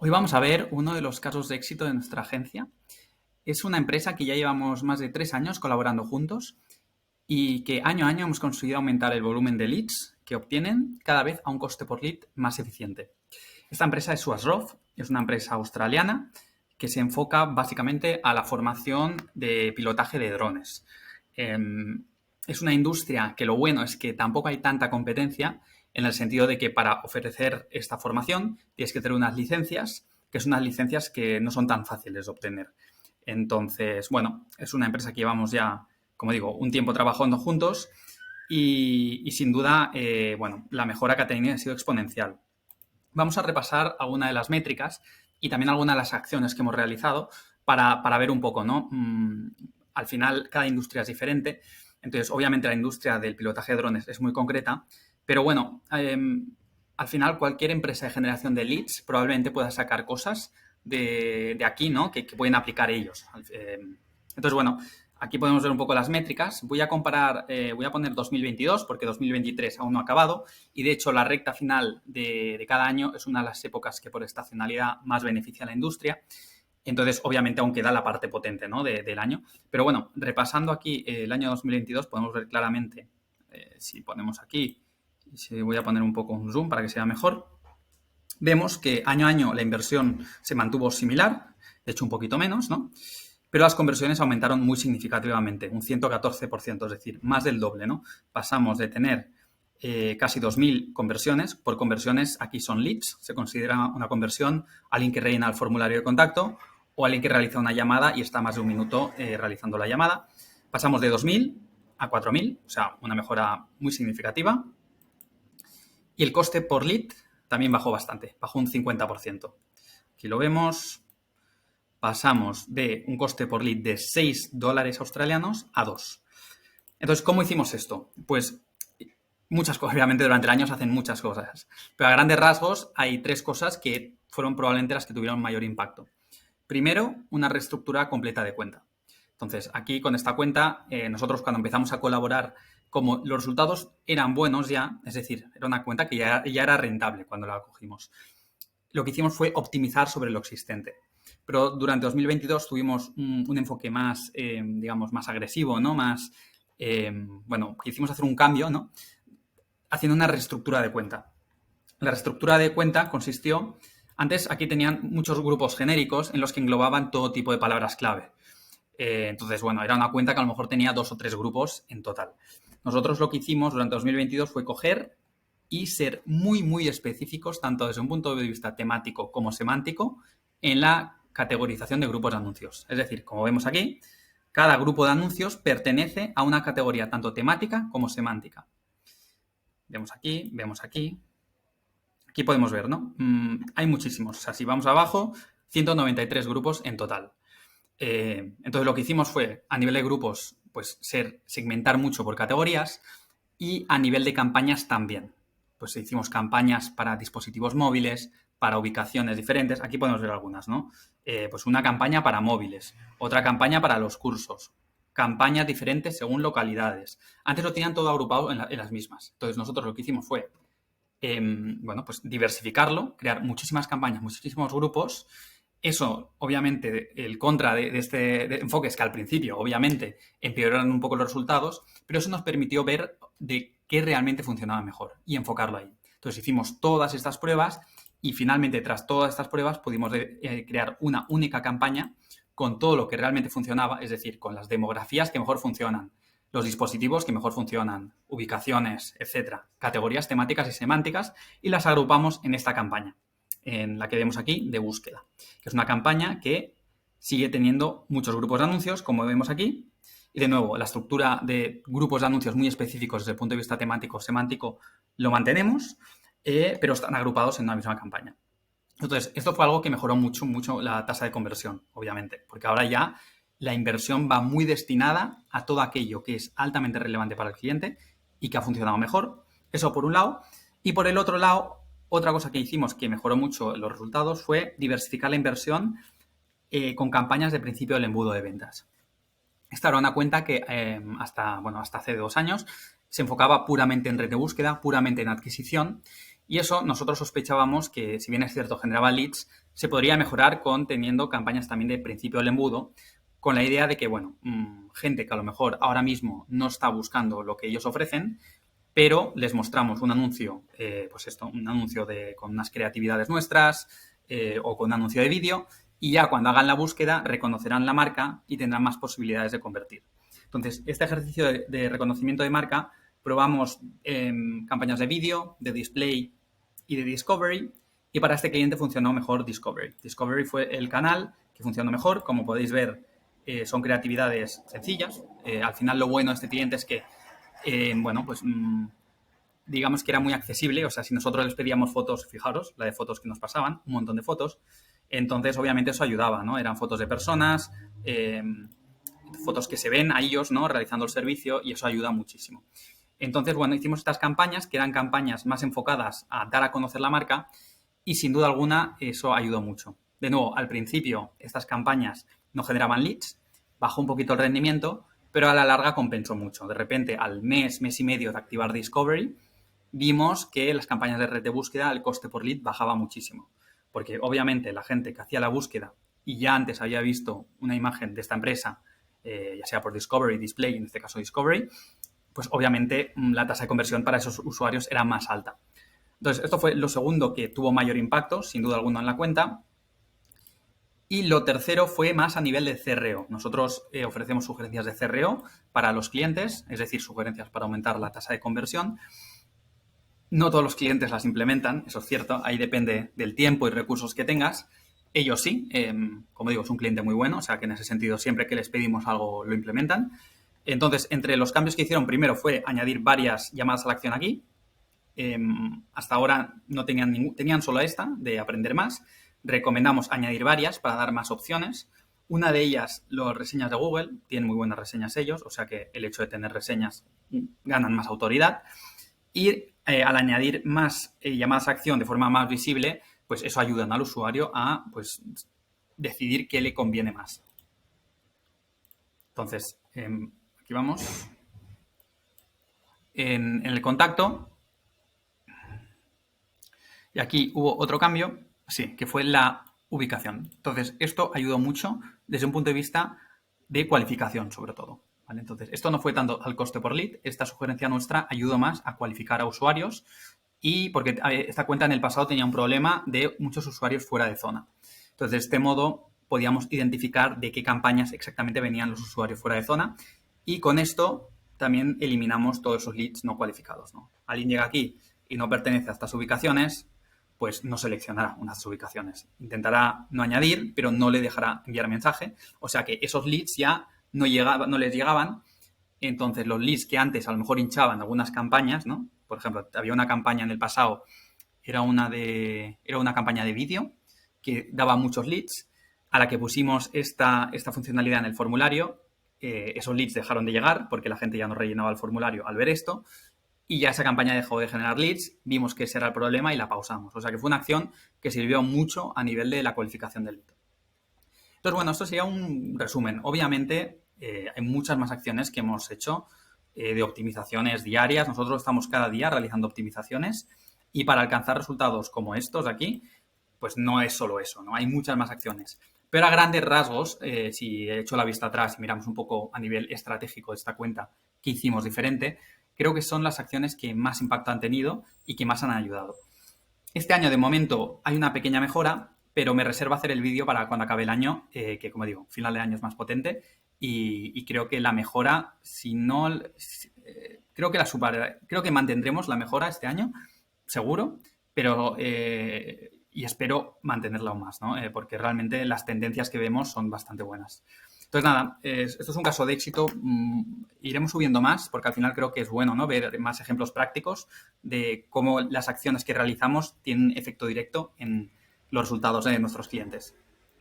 Hoy vamos a ver uno de los casos de éxito de nuestra agencia. Es una empresa que ya llevamos más de 3 años colaborando juntos y que año a año hemos conseguido aumentar el volumen de leads que obtienen cada vez a un coste por lead más eficiente. Esta empresa es Suasrov, es una empresa australiana que se enfoca básicamente a la formación de pilotaje de drones. Es una industria que lo bueno es que tampoco hay tanta competencia en el sentido de que para ofrecer esta formación tienes que tener unas licencias, que son unas licencias que no son tan fáciles de obtener. Entonces, bueno, es una empresa que llevamos ya, como digo, un tiempo trabajando juntos y sin duda, bueno, la mejora que ha tenido ha sido exponencial. Vamos a repasar alguna de las métricas y también algunas de las acciones que hemos realizado para ver un poco, ¿no? Al final, cada industria es diferente. Entonces, obviamente, la industria del pilotaje de drones es muy concreta, pero bueno, al final, cualquier empresa de generación de leads probablemente pueda sacar cosas de aquí, ¿no? Que pueden aplicar ellos. Entonces, bueno, aquí podemos ver un poco las métricas. Voy a comparar, voy a poner 2022 porque 2023 aún no ha acabado y de hecho la recta final de cada año es una de las épocas que por estacionalidad más beneficia a la industria. Entonces, obviamente, aún queda la parte potente, ¿no? del año. Pero bueno, repasando aquí el año 2022 podemos ver claramente, si ponemos aquí, si voy a poner un poco un zoom para que sea mejor, vemos que año a año la inversión se mantuvo similar, de hecho un poquito menos, ¿no? Pero las conversiones aumentaron muy significativamente, un 114%, es decir, más del doble, ¿no? Pasamos de tener casi 2.000 conversiones. Por conversiones, aquí son leads, se considera una conversión alguien que rellena el formulario de contacto o alguien que realiza una llamada y está más de un minuto realizando la llamada. Pasamos de 2.000 a 4.000, o sea, una mejora muy significativa. Y el coste por lead también bajó bastante, bajó un 50%. Aquí lo vemos. Pasamos de un coste por lead de $6 australianos a 2. Entonces, ¿cómo hicimos esto? Pues muchas cosas, obviamente durante el año se hacen muchas cosas, pero a grandes rasgos hay 3 cosas que fueron probablemente las que tuvieron mayor impacto. Primero, una reestructura completa de cuenta. Entonces, aquí con esta cuenta, nosotros cuando empezamos a colaborar, como los resultados eran buenos ya, es decir, era una cuenta que ya era rentable cuando la cogimos, lo que hicimos fue optimizar sobre lo existente. Pero durante 2022 tuvimos un enfoque más, digamos, más agresivo, ¿no? Más, bueno, quisimos hacer un cambio, ¿no? Haciendo una reestructura de cuenta. La reestructura de cuenta consistió, antes aquí tenían muchos grupos genéricos en los que englobaban todo tipo de palabras clave. Entonces, bueno, era una cuenta que a lo mejor tenía 2 o 3 grupos en total. Nosotros lo que hicimos durante 2022 fue coger y ser muy, muy específicos, tanto desde un punto de vista temático como semántico, en la categorización de grupos de anuncios. Es decir, como vemos aquí, cada grupo de anuncios pertenece a una categoría tanto temática como semántica. Vemos aquí, vemos aquí. Aquí podemos ver, ¿no? Hay muchísimos. O sea, si vamos abajo, 193 grupos en total. Entonces, lo que hicimos fue, a nivel de grupos, pues segmentar mucho por categorías y a nivel de campañas también. Pues hicimos campañas para dispositivos móviles, para ubicaciones diferentes. Aquí podemos ver algunas, ¿no? Pues una campaña para móviles, otra campaña para los cursos, campañas diferentes según localidades. Antes lo tenían todo agrupado en las mismas. Entonces, nosotros lo que hicimos fue, bueno, pues diversificarlo, crear muchísimas campañas, muchísimos grupos. Eso, obviamente, el contra de este enfoque es que al principio, obviamente, empeoraron un poco los resultados, pero eso nos permitió ver de qué realmente funcionaba mejor y enfocarlo ahí. Entonces, hicimos todas estas pruebas y finalmente, tras todas estas pruebas, pudimos crear una única campaña con todo lo que realmente funcionaba, es decir, con las demografías que mejor funcionan, los dispositivos que mejor funcionan, ubicaciones, etcétera, categorías temáticas y semánticas, y las agrupamos en esta campaña, en la que vemos aquí de búsqueda, que es una campaña que sigue teniendo muchos grupos de anuncios, como vemos aquí, y de nuevo, la estructura de grupos de anuncios muy específicos desde el punto de vista temático, semántico, lo mantenemos, pero están agrupados en una misma campaña. Entonces, esto fue algo que mejoró mucho, mucho la tasa de conversión, obviamente, porque ahora ya la inversión va muy destinada a todo aquello que es altamente relevante para el cliente y que ha funcionado mejor. Eso por un lado. Y por el otro lado, otra cosa que hicimos que mejoró mucho los resultados fue diversificar la inversión con campañas de principio del embudo de ventas. Esta era una cuenta que hasta hace 2 años se enfocaba puramente en red de búsqueda, puramente en adquisición, Y eso nosotros sospechábamos que, si bien es cierto, generaba leads, se podría mejorar teniendo campañas también de principio del embudo, con la idea de que, bueno, gente que a lo mejor ahora mismo no está buscando lo que ellos ofrecen, pero les mostramos un anuncio, un anuncio con unas creatividades nuestras o con un anuncio de vídeo, y ya cuando hagan la búsqueda reconocerán la marca y tendrán más posibilidades de convertir. Entonces, este ejercicio de reconocimiento de marca probamos campañas de vídeo, de display y de discovery, y para este cliente funcionó mejor discovery. Discovery fue el canal que funcionó mejor. Como podéis ver, son creatividades sencillas. Al final, lo bueno de este cliente es que digamos que era muy accesible. O sea, si nosotros les pedíamos fotos, fijaros, la de fotos que nos pasaban, un montón de fotos, entonces obviamente eso ayudaba, ¿no? Eran fotos de personas, fotos que se ven a ellos, ¿no? Realizando el servicio, y eso ayuda muchísimo. Entonces, bueno, hicimos estas campañas, que eran campañas más enfocadas a dar a conocer la marca, y sin duda alguna eso ayudó mucho. De nuevo, al principio estas campañas no generaban leads, bajó un poquito el rendimiento, pero a la larga compensó mucho. De repente, al mes y medio de activar Discovery, vimos que las campañas de red de búsqueda, el coste por lead bajaba muchísimo. Porque obviamente la gente que hacía la búsqueda y ya antes había visto una imagen de esta empresa, ya sea por Discovery, Display, en este caso Discovery, pues obviamente la tasa de conversión para esos usuarios era más alta. Entonces, esto fue lo segundo que tuvo mayor impacto, sin duda alguna, en la cuenta. Y lo tercero fue más a nivel de CRO. Nosotros ofrecemos sugerencias de CRO para los clientes, es decir, sugerencias para aumentar la tasa de conversión. No todos los clientes las implementan, eso es cierto, ahí depende del tiempo y recursos que tengas. Ellos sí, como digo, es un cliente muy bueno, o sea que en ese sentido siempre que les pedimos algo lo implementan. Entonces, entre los cambios que hicieron, primero fue añadir varias llamadas a la acción aquí. Hasta ahora no tenían solo esta, de aprender más. Recomendamos añadir varias para dar más opciones. Una de ellas, las reseñas de Google, tienen muy buenas reseñas ellos, o sea que el hecho de tener reseñas ganan más autoridad. Y al añadir más llamadas a acción de forma más visible, pues eso ayuda al usuario a decidir qué le conviene más. Entonces, aquí vamos. En el contacto, y aquí hubo otro cambio, sí, que fue la ubicación. Entonces, esto ayudó mucho desde un punto de vista de cualificación, sobre todo. ¿Vale? Entonces, esto no fue tanto al coste por lead. Esta sugerencia nuestra ayudó más a cualificar a usuarios, y porque esta cuenta en el pasado tenía un problema de muchos usuarios fuera de zona. Entonces, de este modo podíamos identificar de qué campañas exactamente venían los usuarios fuera de zona, y con esto también eliminamos todos esos leads no cualificados, ¿no? Alguien llega aquí y no pertenece a estas ubicaciones, pues no seleccionará unas ubicaciones. Intentará no añadir, pero no le dejará enviar mensaje. O sea que esos leads ya no les llegaban. Entonces, los leads que antes a lo mejor hinchaban algunas campañas, ¿no? Por ejemplo, había una campaña en el pasado, era una campaña de vídeo que daba muchos leads. A la que pusimos esta funcionalidad en el formulario, esos leads dejaron de llegar porque la gente ya no rellenaba el formulario al ver esto, y ya esa campaña dejó de generar leads. Vimos que ese era el problema y la pausamos. O sea que fue una acción que sirvió mucho a nivel de la cualificación del lead. Entonces, bueno, esto sería un resumen. Obviamente, hay muchas más acciones que hemos hecho de optimizaciones diarias. Nosotros estamos cada día realizando optimizaciones, y para alcanzar resultados como estos de aquí, pues no es solo eso, ¿no? Hay muchas más acciones. Pero a grandes rasgos, si he hecho la vista atrás y miramos un poco a nivel estratégico de esta cuenta qué hicimos diferente, creo que son las acciones que más impacto han tenido y que más han ayudado. Este año, de momento, hay una pequeña mejora, pero me reservo hacer el vídeo para cuando acabe el año, que, como digo, final de año es más potente, y creo que la mejora, creo que mantendremos la mejora este año, seguro, pero y espero mantenerla aún más, ¿no? Porque realmente las tendencias que vemos son bastante buenas. Entonces, nada, esto es un caso de éxito. Iremos subiendo más, porque al final creo que es bueno, ¿no? Ver más ejemplos prácticos de cómo las acciones que realizamos tienen efecto directo en los resultados de nuestros clientes.